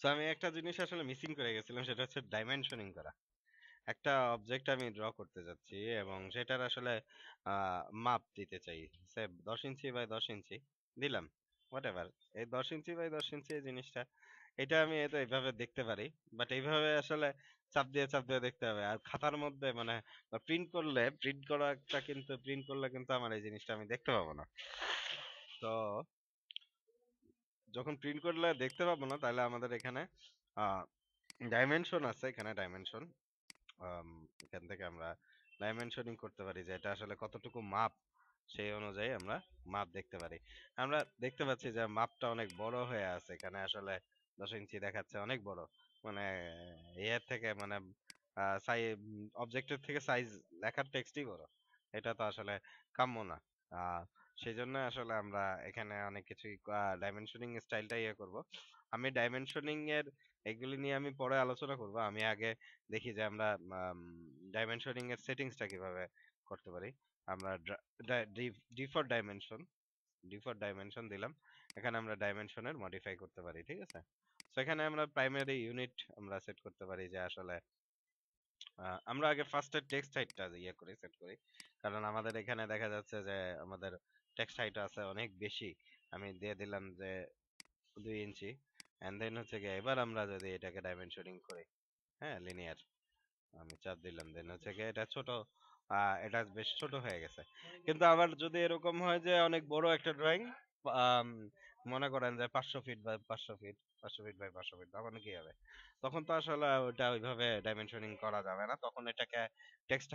So আমি একটা জিনিস আসলে মিসিং করে গেছিলাম, সেটা হচ্ছে ডাইমেনশনিং করা। একটা অবজেক্ট আমি ড্র করতে যাচ্ছি এবং সেটার আসলে মাপ দিতে চাই। সে 10 ইঞ্চি বাই 10 ইঞ্চি দিলাম, হোয়াট এভার। এই 10 ইঞ্চি বাই 10 ইঞ্চি এই জিনিসটা, এটা আমি এটা এইভাবে দেখতে পারি, বাট এইভাবে আসলে চাপ দিয়ে দেখতে হবে। আর খাতার মধ্যে মানে প্রিন্ট করলে, প্রিন্ট করা একটা কিন্তু প্রিন্ট করলে কিন্তু আমার এই জিনিসটা আমি দেখতে পাবো না। তো যখন প্রিন্ট করলে দেখতে পাবো না, তাহলে আমাদের এখানে ডাইমেনশন আছে, এখানে ডাইমেনশন, আম, এখান থেকে আমরা ডাইমেনশনিং করতে পারি যে এটা আসলে কতটুকু মাপ, সেই অনুযায়ী আমরা মাপ দেখতে পারি। আমরা দেখতে পাচ্ছি যে মাপটা অনেক বড় হয়ে আছে, এখানে আসলে 10 ইঞ্চি দেখাচ্ছে, অনেক বড়। মানে এর থেকে মানে অবজেক্টের থেকে সাইজ, লেখার টেক্সটই বড়। এটা তো আসলে কাম্য না। আহ সেই জন্য আসলে আমরা এখানে অনেক কিছুই ডাইমেনশনিং স্টাইলটা ইয়ে করব। আমি ডাইমেনশনিং এর এগুলি নিয়ে আমি পরে আলোচনা করব। আমি আগে দেখি যে আমরা ডাইমেনশনিং এর সেটিংসটা কিভাবে করতে পারি। আমরা ডি ফর ডাইমেনশন, দিলাম। এখানে আমরা ডাইমেনশনের মডিফাই করতে পারি, ঠিক আছে। তো এখানে আমরা প্রাইমারি ইউনিট আমরা সেট করতে পারি যে আসলে আমরা আগে ফার্স্টে টেক্সট হাইটটা ইয়ে করি, সেট করি। কারণ আমাদের এখানে দেখা যাচ্ছে যে আমাদের টেক্সট হাইট আছে অনেক বেশি। আমি দিয়ে দিলাম যে 2 ইঞ্চি। এন্ড দেন হচ্ছে গিয়ে এবার আমরা যদি এটাকে ডাইমেনশনিং করি, হ্যাঁ, লিনিয়ার, আমি চাপ দিলাম, দেন হচ্ছে গিয়ে এটা ছোট, এটা বেশ ছোট হয়ে গেছে। কিন্তু আবার যদি এরকম হয় যে অনেক বড় একটা ড্রয়িং, মনে করেন যে 500 feet by 500 feet, 500 feet by 500 feet, তখন কি হবে? তখন তো আসলে ওটা ওইভাবে ডাইমেনশনিং করা যাবে না। তখন এটাকে টেক্সট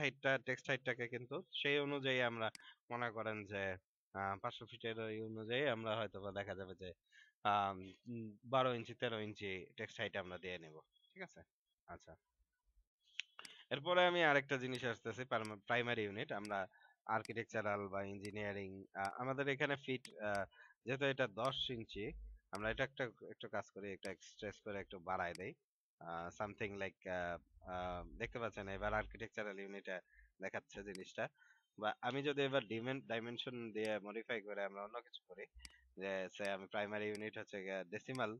হাইটটাকে কিন্তু সেই অনুযায়ী আমরা মনে করেন যে 500 ফিটের ওই অনুযায়ী আমরা হয়তো বা দেখা যাবে যে 12 ইঞ্চি 13 ইঞ্চি টেক্সট হাইট আমরা দিয়ে নেব, ঠিক আছে। আচ্ছা, এরপরে আমি আরেকটা জিনিস আসতেছি, প্রাইমারি ইউনিট। আমরা আর্কিটেকচারাল বা ইঞ্জিনিয়ারিং, আমাদের এখানে ফিট, যেহেতু এটা 10 ইঞ্চি, আমরা এটা একটা একটু কাজ করি, একটা এক্সট্রেস করে একটু বাড়ায় দেই, সামথিং লাইক, দেখতে পাচ্ছেন এবার আর্কিটেকচারাল ইউনিটে দেখাচ্ছে জিনিসটা। বা আমি যদি এবার ডাইমেনশন দিয়ে মডিফাই করে আমরা অন্য কিছু করি, যে আমি প্রাইমারি ইউনিট হচ্ছে ডেসিমাল,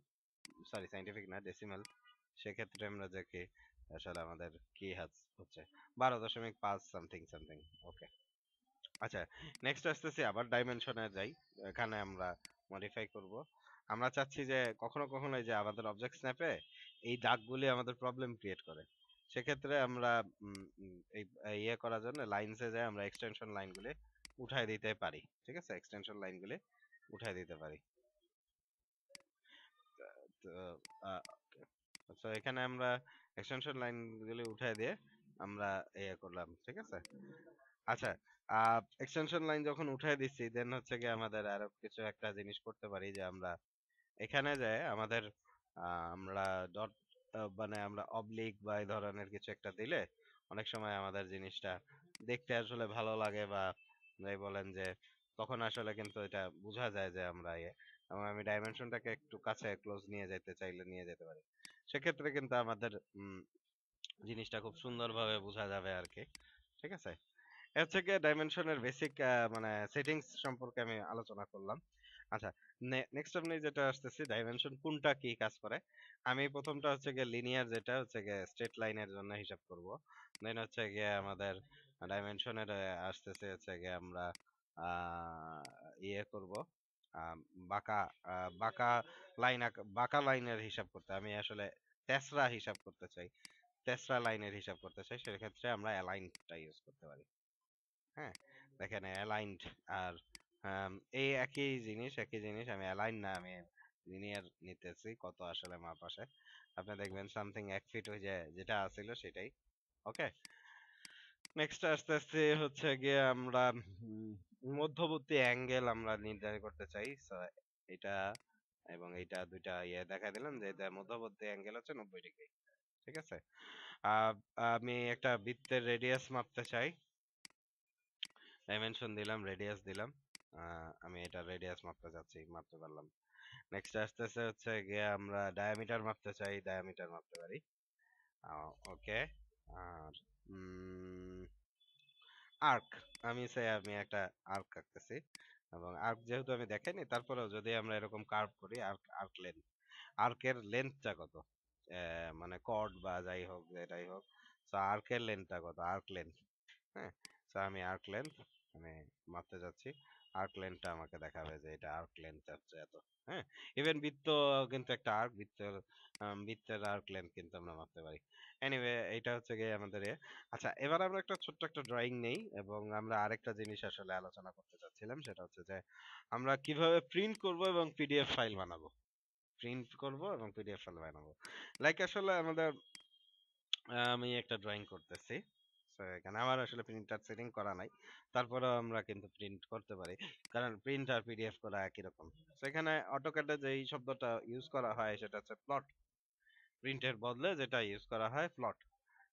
সরি সাইন্টিফিক না, ডেসিমাল, সেক্ষেত্রে আমরা দেখি আসলে আমাদের কি হচ্ছে 12.5 সামথিং সামথিং। ওকে, আচ্ছা, নেক্সট আসতেছি, আবার ডাইমেনশনে যাই। এখানে আমরা মডিফাই করব। আমরা চাচ্ছি যে কখনো কখনো এই যে আমাদের অবজেক্ট স্ন্যাপে এই দাগগুলি আমাদের প্রবলেম ক্রিয়েট করে। সেক্ষেত্রে আমরা এই ইয়ে করার জন্য লাইনসে যায় আমরা এক্সটেনশন লাইনগুলি উঠাই দিতে পারি, ঠিক আছে, এক্সটেনশন লাইনগুলি উঠাই দিতে পারি। তো তো এখানে আমরা এক্সটেনশন লাইন গুলি উঠাই দিয়ে আমরা ইয়ে করলাম, ঠিক আছে। আচ্ছা, এক্সটেনশন লাইন যখন উঠাই দিচ্ছি, দেন হচ্ছে কি আমাদের আরো কিছু একটা জিনিস করতে পারি যে আমরা এখানে যে আমাদের আমরা ডট, মানে আমরা অবলিক বা এই ধরনের কিছু একটা দিলে অনেক সময় আমাদের জিনিসটা দেখতে আসলে ভালো লাগে, বা যাই বলেন যে তখন আসলে কিন্তু এটা বোঝা যায় যে আমরা এবং আমি ডাইমেনশনটাকে একটু কাছে ক্লোজ নিয়ে যেতে চাইলে নিয়ে যেতে পারি। সেক্ষেত্রে কিন্তু আমাদের জিনিসটা খুব সুন্দরভাবে বোঝা যাবে আর কি, ঠিক আছে। এর হচ্ছে গিয়ে ডাইমেনশনের বেসিক মানে সেটিংস সম্পর্কে আমি আলোচনা করলাম। আচ্ছা, নেক্সট আপনি যেটা আসতেছি, ডাইমেনশন কোনটা কি কাজ করে। আমি প্রথমটা হচ্ছে গিয়ে লিনিয়ার, যেটা হচ্ছে গিয়ে স্ট্রেট লাইনের জন্য হিসাব করব। দেন হচ্ছে গিয়ে আমাদের ডাইমেনশনের আসতেছে হচ্ছে গিয়ে আমরা ইয়ে করব, আহ, বাঁকা বাঁকা বাঁকা লাইনের হিসাব করতে, আমি আসলে তেসরা হিসাব করতে চাই, তেসরা লাইনের হিসাব করতে চাই, সেক্ষেত্রে আমরা অ্যালাইনটা ইউজ করতে পারি। হ্যাঁ, দেখেন অ্যালাইনড আর এই একই জিনিস আমি অ্যালাইন না, আমি লিনিয়ার নিতেছি, কত আসলে মাপ আসে। আপনি দেখবেন সামথিং 1 ফিট হয়ে যায়, যেটা আছিল সেটাই। ওকে, নেক্সট আস্তে আস্তে হচ্ছে গিয়ে আমরা উম, মধ্যবর্তী অ্যাঙ্গেল আমরা নির্ধারণ করতে চাই। So, এটা এবং এইটা দুইটা ইয়ে দেখা দিলাম যে এটা মধ্যবর্তী অ্যাঙ্গেল হচ্ছে 90 ডিগ্রি, ঠিক আছে। আহ, আমি একটা বৃত্তের রেডিয়াস মাপতে চাই, ডাইমেনশন দিলাম, রেডিয়াস দিলাম। আমি এটা রেডিয়াস মাপতে চাচ্ছি, মাপতে পারলাম। নেক্সট আসতেছে হচ্ছে গিয়ে আমরা ডায়ামিটার মাপতে চাই, ডায়ামিটার মাপতে পারি। ওকে, আর আর্ক, আমি একটা আর্ক আঁকতেছি, এবং আর্ক যেহেতু আমি দেখাইনি, তারপরেও যদি আমরা এরকম কার্ভ করি, আর্ক লেন্থ, আর্কের লেন্থটা কত, মানে কর্ড বা যাই হোক যেটাই হোক, তো আর্কের লেন্থটা কত, আর্ক লেন্থ। হ্যাঁ, তো আমি আর্ক লেন্থ আমি মাপতে যাচ্ছি। আর্ক লেন্থটা আমাকে দেখাবে যে এটা আর্ক লেন্থ হচ্ছে এত। হ্যাঁ, ইভেন বৃত্ত কিন্তু একটা আর্ক, বৃত্তের আর্ক লেন্থ কিন্তু আমরা মাপতে পারি। এনিওয়ে এইটা হচ্ছে গিয়ে আমাদের আচ্ছা, এবার আমরা একটা ছোট্ট একটা ড্রয়িং নেই এবং আমরা আরেকটা জিনিস আসলে আলোচনা করতে চাচ্ছিলাম, সেটা হচ্ছে যে আমরা কিভাবে প্রিন্ট করব এবং পিডিএফ ফাইল বানাবো। প্রিন্ট করব এবং পিডিএফ ফাইল বানাবো। লাইক আসলে আমাদের আমি একটা ড্রয়িং করতেছি। সো এখানে আমার আসলে প্রিন্টার সেটিং করা নাই। তারপরেও আমরা কিন্তু প্রিন্ট করতে পারি। কারণ প্রিন্ট আর পিডিএফ করা একই রকম। সো এখানে অটোক্যাডে যেই শব্দটা ইউজ করা হয় সেটা হচ্ছে প্লট। প্রিন্টের বদলে যেটা ইউজ করা হয় প্লট।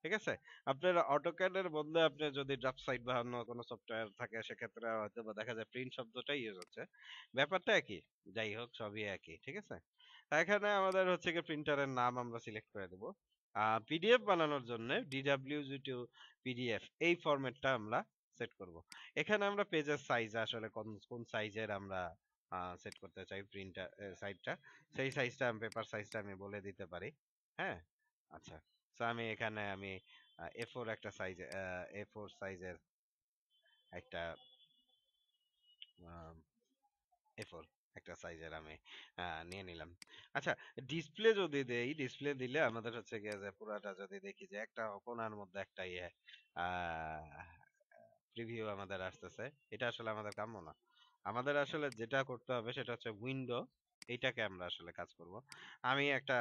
ঠিক আছে? আপনার AutoCAD এর বদলে আপনি যদি ড্রাফটসাইড বা অন্য কোনো সফটওয়্যার থাকে সেক্ষেত্রে হয়তো বা দেখা যায় প্রিন্ট শব্দটাই ইউজ হচ্ছে। ব্যাপারটা একই। যাই হোক সবই একই। ঠিক আছে? এখানে আমাদের হচ্ছে গিয়ে প্রিন্টারের নাম আমরা সিলেক্ট করে দেব। পিডিএফ বানানোর জন্য DWG2 পিডিএফ এই ফরম্যাটটা আমরা সেট করব। এখানে আমরা পেজের সাইজ আসলে কোন কোন সাইজের আমরা সেট করতে চাই প্রিন্টার সাইজটা, সেই সাইজটা পেপার সাইজটা আমি বলে দিতে পারি। হ্যাঁ, আচ্ছা। তো আমি এখানে আমি A4 একটা সাইজ, A4 সাইজের একটা A4 একটা সাইজের আমি নিয়ে নিলাম। আচ্ছা, ডিসপ্লে যদি দেই, ডিসপ্লে দিলে আমাদের হচ্ছে গিয়ে যে পুরাটা যদি দেখি যে একটা কোণার মধ্যে একটা প্রিভিউ আমাদের আসতেছে, এটা আসলে আমাদের কাম্য না। আমাদের আসলে যেটা করতে হবে সেটা হচ্ছে উইন্ডো, এইটাকে আমরা আসলে কাজ করব। আমি একটা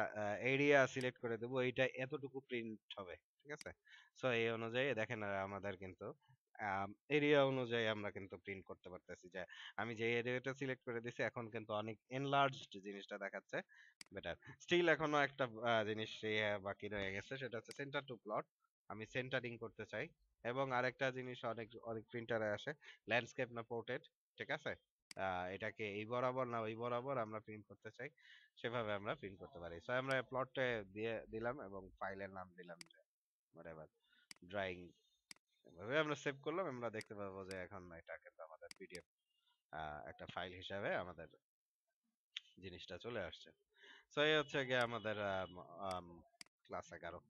এরিয়া সিলেক্ট করে দেবো, এইটা এতটুকু প্রিন্ট হবে। ঠিক আছে? সো এই অনুযায়ী দেখেন আমাদের কিন্তু এরিয়া অনুযায়ী আমরা কিন্তু প্রিন্ট করতে পারতেছি যে আমি যে এরিয়াটা সিলেক্ট করে দিছি এখন কিন্তু অনেক এনলার্জড জিনিসটা দেখাচ্ছে বেটার। স্টিল এখনো একটা জিনিস বাকি রয়ে গেছে, সেটা হচ্ছে সেন্টার টু প্লট। আমি সেন্টারিং করতে চাই। এবং আরেকটা জিনিস অনেক অনেক প্রিন্টারে আসে, ল্যান্ডস্কেপ না পোর্ট্রেট। ঠিক আছে? এটাকে এই বরাবর না ওই বরাবর আমরা প্রিন্ট করতে চাই, সেভাবে আমরা প্রিন্ট করতে পারি। সো আমরা প্লটে দিয়ে দিলাম এবং ফাইলের নাম দিলাম যে whatever ড্রয়িং। এভাবে আমরা সেভ করলাম, আমরা দেখতে পাবো যে এখন এটা কিন্তু আমাদের পিডিএফ একটা ফাইল হিসাবে আমাদের জিনিসটা চলে আসছে। সো এই হচ্ছে গিয়ে আমাদের ক্লাস 11।